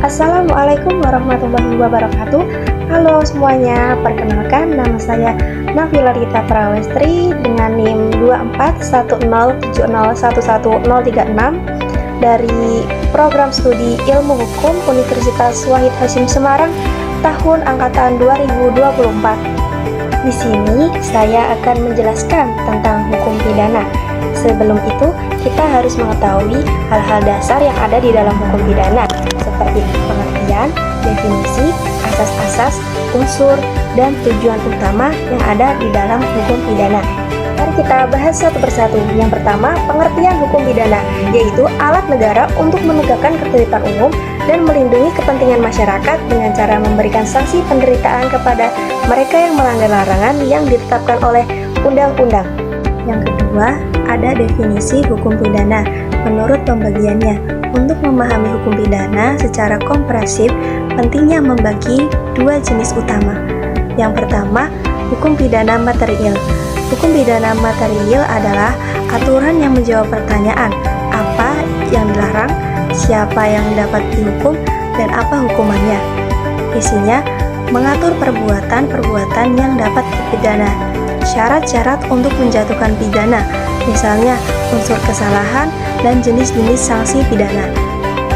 Assalamualaikum warahmatullahi wabarakatuh. Halo semuanya, perkenalkan nama saya Nafila Rita Prawestri dengan NIM 24107011036 dari Program Studi Ilmu Hukum Universitas Wahid Hasyim Semarang tahun angkatan 2024. Di sini saya akan menjelaskan tentang hukum pidana. Sebelum itu, kita harus mengetahui hal-hal dasar yang ada di dalam hukum pidana, seperti pengertian, definisi, asas-asas, unsur, dan tujuan utama yang ada di dalam hukum pidana. Mari kita bahas satu persatu. Yang pertama, pengertian hukum pidana, yaitu alat negara untuk menegakkan ketertiban umum dan melindungi kepentingan masyarakat dengan cara memberikan sanksi penderitaan kepada mereka yang melanggar larangan yang ditetapkan oleh undang-undang. Yang kedua, ada definisi hukum pidana. Menurut pembagiannya, untuk memahami hukum pidana secara komprehensif, pentingnya membagi dua jenis utama. Yang pertama, hukum pidana material. Hukum pidana material adalah aturan yang menjawab pertanyaan, apa yang dilarang, siapa yang dapat dihukum, dan apa hukumannya. Isinya mengatur perbuatan-perbuatan yang dapat dipidana, syarat-syarat untuk menjatuhkan pidana, misalnya unsur kesalahan dan jenis-jenis sanksi pidana.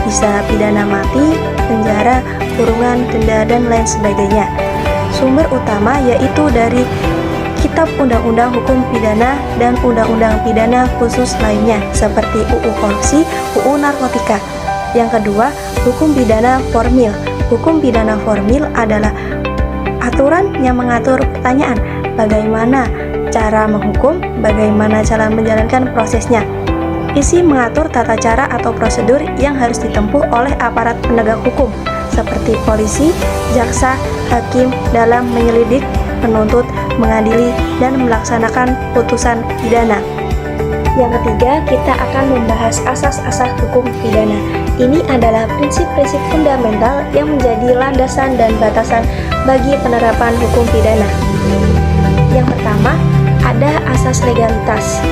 Bisa pidana mati, penjara, kurungan, denda, dan lain sebagainya. Sumber utama yaitu dari Kitab Undang-Undang Hukum Pidana dan Undang-Undang Pidana Khusus lainnya seperti UU Korupsi, UU Narkotika. Yang kedua, hukum pidana formil. Hukum pidana formil adalah aturan yang mengatur pertanyaan bagaimana cara menghukum, bagaimana cara menjalankan prosesnya. Isi mengatur tata cara atau prosedur yang harus ditempuh oleh aparat penegak hukum seperti polisi, jaksa, hakim dalam menyelidik, menuntut, mengadili, dan melaksanakan putusan pidana. Yang ketiga, kita akan membahas asas-asas hukum pidana. Ini adalah prinsip-prinsip fundamental yang menjadi landasan dan batasan bagi penerapan hukum pidana. Yang pertama, ada asas legalitas.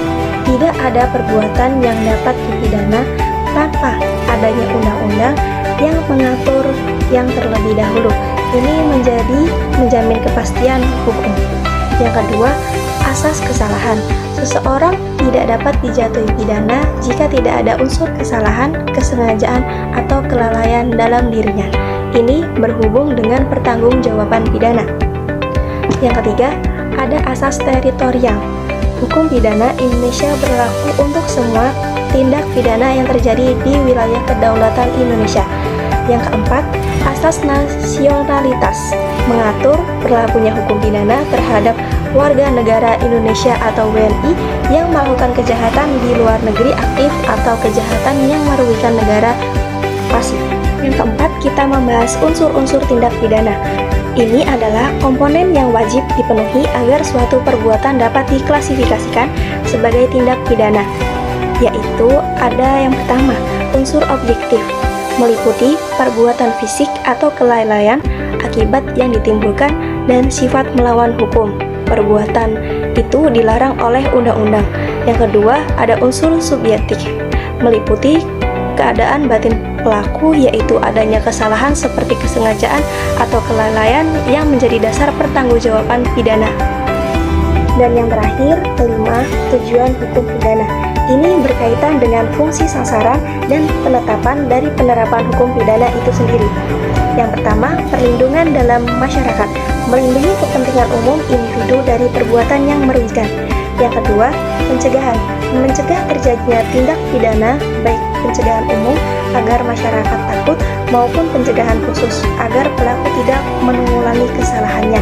Tidak ada perbuatan yang dapat dipidana tanpa adanya undang-undang yang mengatur yang terlebih dahulu. Ini menjamin kepastian hukum. Yang kedua, asas kesalahan. Seseorang tidak dapat dijatuhi pidana jika tidak ada unsur kesalahan, kesengajaan, atau kelalaian dalam dirinya. Ini berhubung dengan pertanggungjawaban pidana. Yang ketiga, ada asas teritorial. Hukum pidana Indonesia berlaku untuk semua tindak pidana yang terjadi di wilayah kedaulatan Indonesia. Yang keempat, asas nasionalitas mengatur berlakunya hukum pidana terhadap warga negara Indonesia atau WNI yang melakukan kejahatan di luar negeri aktif atau kejahatan yang merugikan negara pasif. Yang keempat, kita membahas unsur-unsur tindak pidana. Ini adalah komponen yang wajib dipenuhi agar suatu perbuatan dapat diklasifikasikan sebagai tindak pidana, yaitu ada yang pertama, unsur objektif, meliputi perbuatan fisik atau kelalaian akibat yang ditimbulkan dan sifat melawan hukum. Perbuatan itu dilarang oleh undang-undang. Yang kedua, ada unsur subjektif, meliputi keadaan batin pelaku, yaitu adanya kesalahan seperti kesengajaan atau kelalaian yang menjadi dasar pertanggungjawaban pidana. Dan yang terakhir, kelima, tujuan hukum pidana. Ini berkaitan dengan fungsi sasaran dan penetapan dari penerapan hukum pidana itu sendiri. Yang pertama, perlindungan dalam masyarakat, melindungi kepentingan umum individu dari perbuatan yang merugikan. Yang kedua, pencegahan, mencegah terjadinya tindak pidana, baik pencegahan umum agar masyarakat takut maupun pencegahan khusus agar pelaku tidak mengulangi kesalahannya.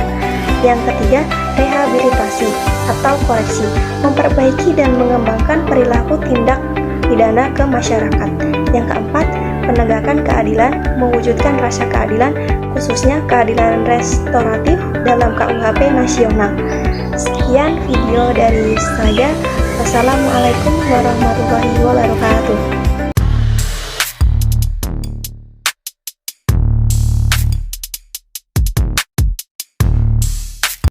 Yang ketiga, rehabilitasi atau koreksi, memperbaiki dan mengembangkan perilaku tindak pidana ke masyarakat. Yang keempat, penegakan keadilan, mewujudkan rasa keadilan, khususnya keadilan restoratif dalam KUHP nasional. Sekian video dari saya. Wassalamualaikum warahmatullahi wabarakatuh.